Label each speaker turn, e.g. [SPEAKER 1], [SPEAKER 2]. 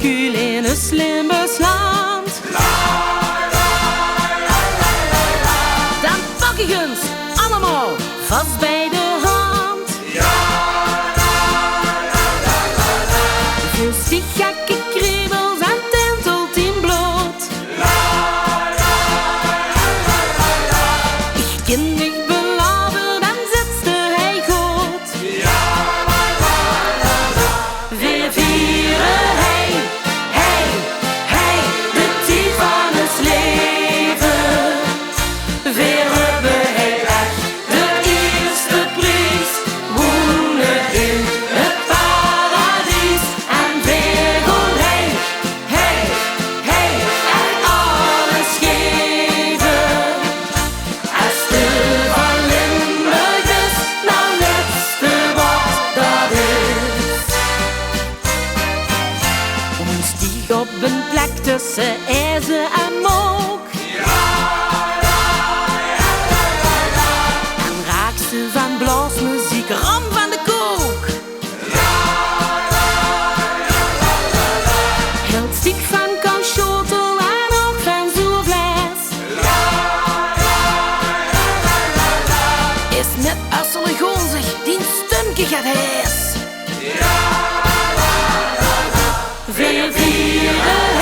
[SPEAKER 1] kuil in een Limburgs land. Dan pak ik ons allemaal vast bij de hand. Dus die gekke kriebels en tintelt in bloed. Ik ken mich beladen, dan zit hij goed. We vieren, hey, hey, hey, de tijd van het leven. We hebben hey, echt de eerste prijs. Wonen in het paradies. En we gaan hey, hey, hey, en alles geven. Als de van Limburg is, nou netste wat dat is. Ons stieg op een plek tussen ijzer en mook. En raak ze van blaasmuziek, ram van de kook. Heel stiek van kanschotel en ook van zoevlees. Is net als een gonzig die een stunke gaat hees. We vieren